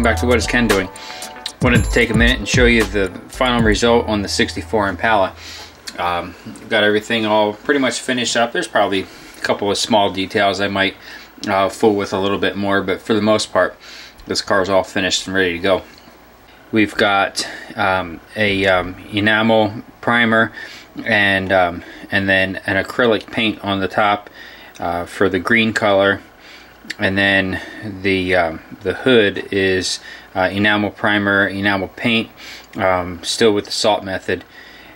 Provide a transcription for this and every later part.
back to What Is Ken Doing. Wanted to take a minute and show you the final result on the 64 Impala. Got everything all pretty much finished up. There's probably a couple of small details I might fool with a little bit more, but for the most part this car's all finished and ready to go. We've got enamel primer and then an acrylic paint on the top for the green color, and then the hood is enamel primer, enamel paint, still with the salt method,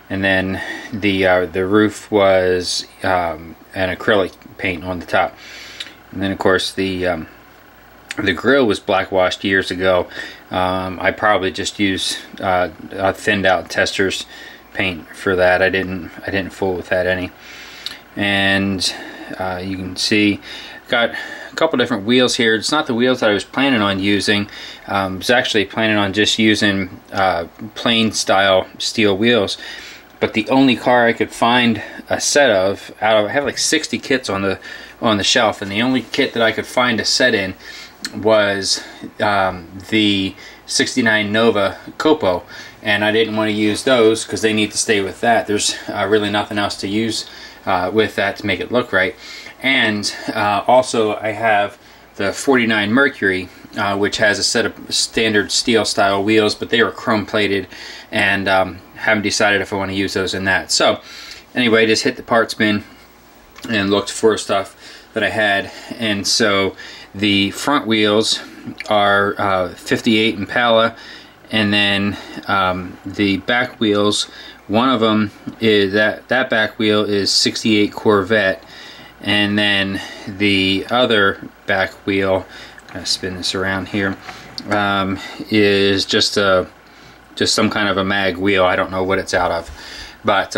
and then the roof was an acrylic paint on the top, and then of course the grill was black washed years ago. I probably just used a thinned out Tester's paint for that. I didn't fool with that any. And you can see got a couple different wheels here. It's not the wheels that I was planning on using. I was actually planning on just using plain style steel wheels, but the only car I could find a set of I have like 60 kits on the shelf, and the only kit that I could find a set in was the 69 Nova Copo, and I didn't want to use those because they need to stay with that. There's really nothing else to use with that to make it look right. And also I have the 49 Mercury, which has a set of standard steel style wheels, but they were chrome plated, and haven't decided if I want to use those in that. So anyway, just hit the parts bin and looked for stuff that I had, and so the front wheels are 58 Impala, and then the back wheels, one of them is that back wheel is 68 Corvette, and then the other back wheel, I'm gonna spin this around here, is just some kind of a mag wheel. I don't know what it's out of, but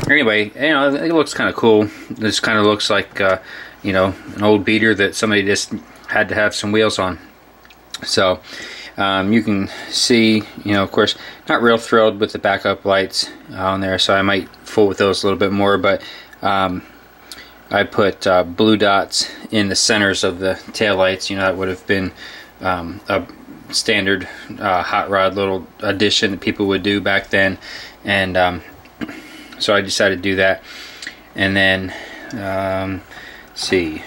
anyway, you know, it looks kind of cool. This kind of looks like you know, an old beater that somebody just had to have some wheels on. So you can see, you know, of course, not real thrilled with the backup lights on there, so I might fool with those a little bit more, but I put blue dots in the centers of the tail lights. You know, that would have been a standard hot rod little addition that people would do back then, and so I decided to do that. And then see,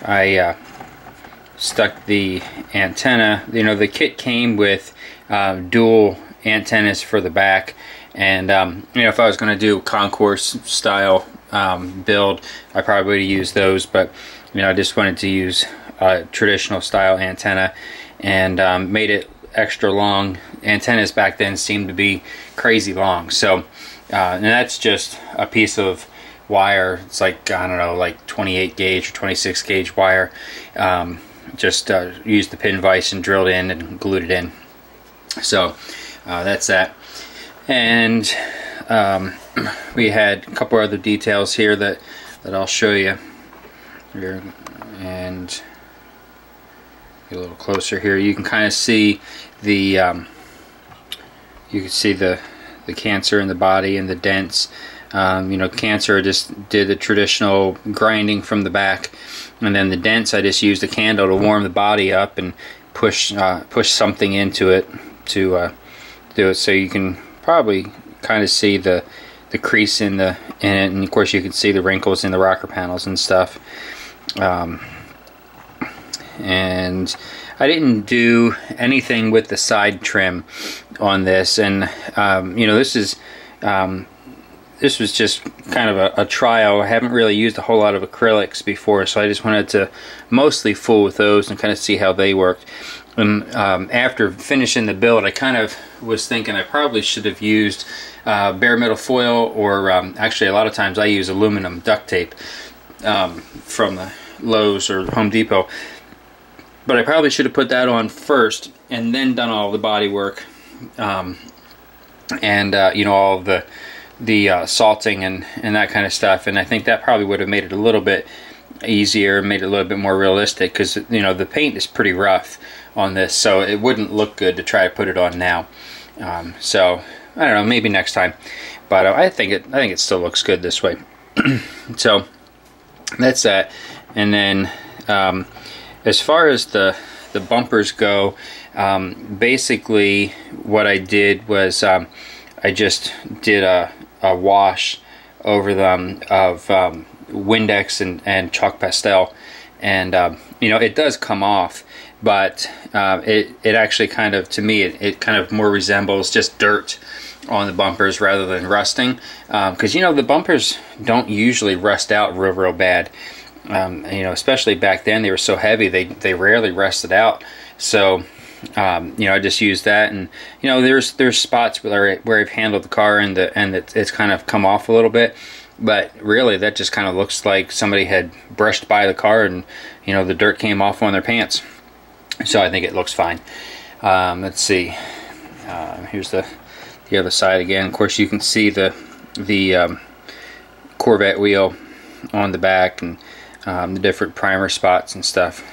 I stuck the antenna. You know, the kit came with dual antennas for the back, and you know, if I was going to do concourse style build, I probably would use those, but you know, I just wanted to use a traditional style antenna, and made it extra long. Antennas back then seemed to be crazy long, so and that's just a piece of wire. It's like, I don't know, like 28 gauge or 26 gauge wire. Just used the pin vise and drilled in and glued it in. So that's that. And we had a couple other details here that I'll show you here, and get a little closer here. You can kind of see the the cancer in the body and the dents. You know, cancer just did the traditional grinding from the back, and then the dents I just used a candle to warm the body up and push something into it to do it. So you can probably kind of see the crease in it, and of course you can see the wrinkles in the rocker panels and stuff. And I didn't do anything with the side trim on this, and you know, this was just kind of a trial. I haven't really used a whole lot of acrylics before, so I just wanted to mostly fool with those and kind of see how they worked. And after finishing the build, I kind of was thinking I probably should have used bare metal foil, or actually a lot of times I use aluminum duct tape from the Lowe's or Home Depot, but I probably should have put that on first and then done all the body work, and you know, all of the salting and that kind of stuff. And I think that probably would have made it a little bit easier, made it a little bit more realistic, because you know, the paint is pretty rough on this, so it wouldn't look good to try to put it on now. So I don't know, maybe next time, but I think it still looks good this way. So that's that. And then as far as the bumpers go, Basically what I did was I just did a wash over them of Windex and chalk pastel, and you know, it does come off, but it actually kind of, to me, it kind of more resembles just dirt on the bumpers rather than rusting, because you know, the bumpers don't usually rust out real bad. You know, especially back then, they were so heavy, they rarely rusted out. So you know, I just used that, and you know, there's spots where I've handled the car and it's kind of come off a little bit, but really that just kind of looks like somebody had brushed by the car and, you know, the dirt came off on their pants. So I think it looks fine. Let's see. Here's the other side again. Of course, you can see the Corvette wheel on the back, and the different primer spots and stuff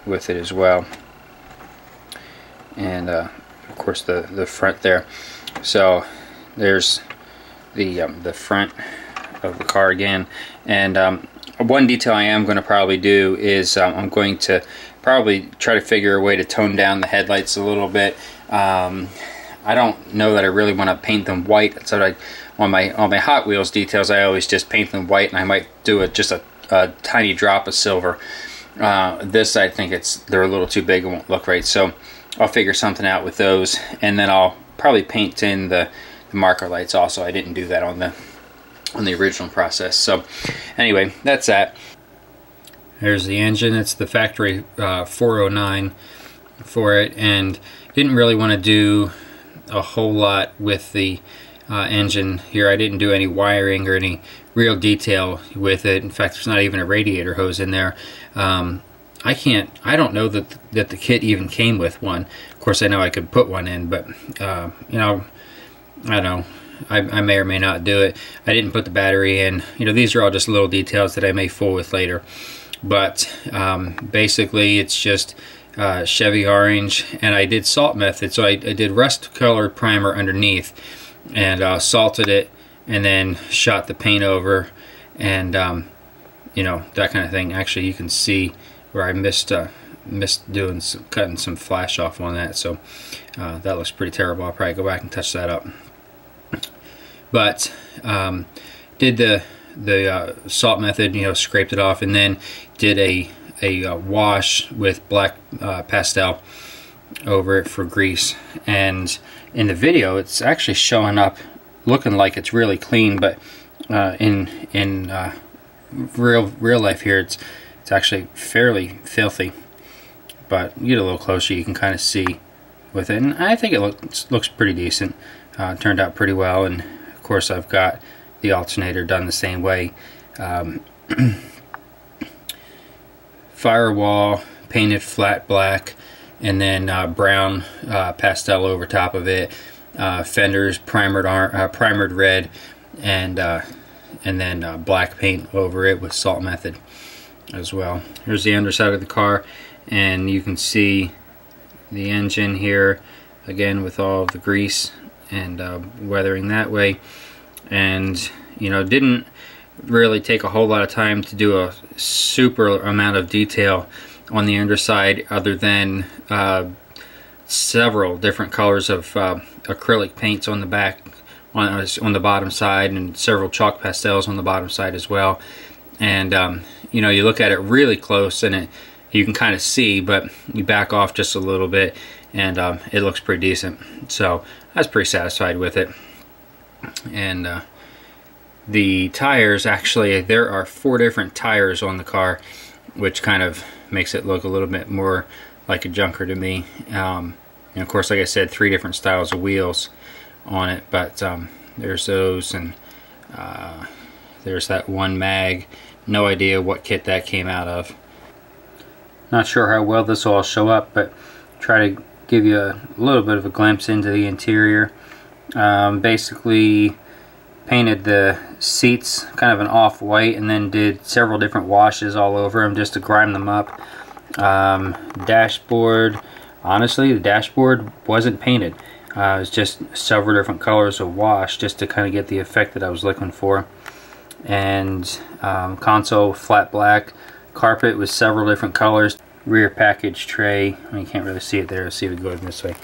with it as well. And of course the front there. So there's the front of the car again. And one detail I am going to probably do is I'm going to probably try to figure a way to tone down the headlights a little bit. I don't know that I really want to paint them white. So on my Hot Wheels details, I always just paint them white, and I might do just a tiny drop of silver. This, I think they're a little too big, it won't look right. So I'll figure something out with those, and then I'll probably paint in the marker lights also. I didn't do that on the original process. So anyway, that's that. There's the engine. It's the factory 409 for it, and didn't really want to do a whole lot with the engine here. I didn't do any wiring or any real detail with it. In fact, there's not even a radiator hose in there. I don't know that the kit even came with one. Of course, I know I could put one in, but you know, I don't know. I may or may not do it. I didn't put the battery in. You know, these are all just little details that I may fool with later. But basically, it's just Chevy orange, and I did salt method. So I did rust colored primer underneath, and salted it, and then shot the paint over, and you know, that kind of thing. Actually, you can see where I missed doing cutting some flash off on that. So that looks pretty terrible. I'll probably go back and touch that up. But did the salt method, you know, scraped it off, and then did a wash with black pastel over it for grease. And in the video, it's actually showing up looking like it's really clean, but in real life here, it's actually fairly filthy. But you get a little closer, you can kind of see with it, and I think it looks pretty decent. Turned out pretty well, and of course I've got the alternator done the same way. Firewall painted flat black, and then brown pastel over top of it. Fenders primered red, and then black paint over it with salt method as well. Here's the underside of the car, and you can see the engine here again with all of the grease and weathering that way. And you know, didn't really take a whole lot of time to do a super amount of detail on the underside, other than several different colors of acrylic paints on the back, on the bottom side, and several chalk pastels on the bottom side as well. And you know, you look at it really close, and you can kind of see, but you back off just a little bit, and it looks pretty decent. So I was pretty satisfied with it. And the tires, actually, there are 4 different tires on the car, which kind of makes it look a little bit more like a junker to me. And of course, like I said, 3 different styles of wheels on it. But there's those, and there's that one mag. No idea what kit that came out of. Not sure how well this will all show up, but try to give you a little bit of a glimpse into the interior. Basically painted the seats kind of an off-white, and then did several different washes all over them just to grime them up. Dashboard, honestly, the dashboard wasn't painted. It was just several different colors of wash just to kind of get the effect that I was looking for. And console flat black, carpet with several different colors. rear package tray. You can't really see it there. Let's see if we go this way.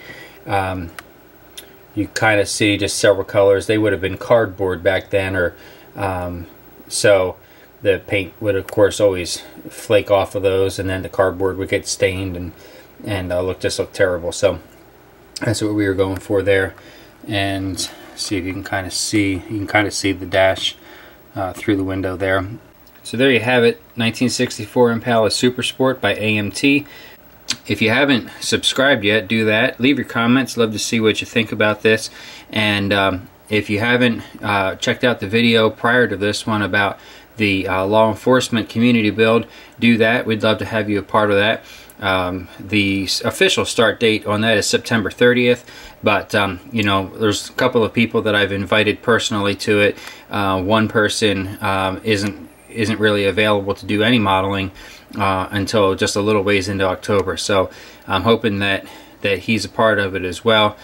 You kind of see just several colors. They would have been cardboard back then, or so the paint would of course always flake off of those, and then the cardboard would get stained and look terrible. So that's what we were going for there. And see if you can kind of see the dash through the window there. So there you have it, 1964 Impala Super Sport by AMT. If you haven't subscribed yet, do that. Leave your comments. Love to see what you think about this. And if you haven't checked out the video prior to this one about the law enforcement community build, do that. We'd love to have you a part of that. The official start date on that is September 30th, but you know, there's a couple of people that I've invited personally to it. One person isn't really available to do any modeling until just a little ways into October, so I'm hoping that he's a part of it as well,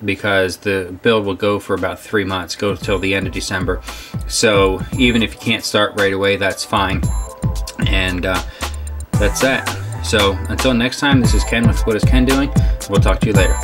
because the build will go for about 3 months, go till the end of December. So even if you can't start right away, that's fine. And that's that. So until next time, this is Ken with What Is Ken Doing? We'll talk to you later.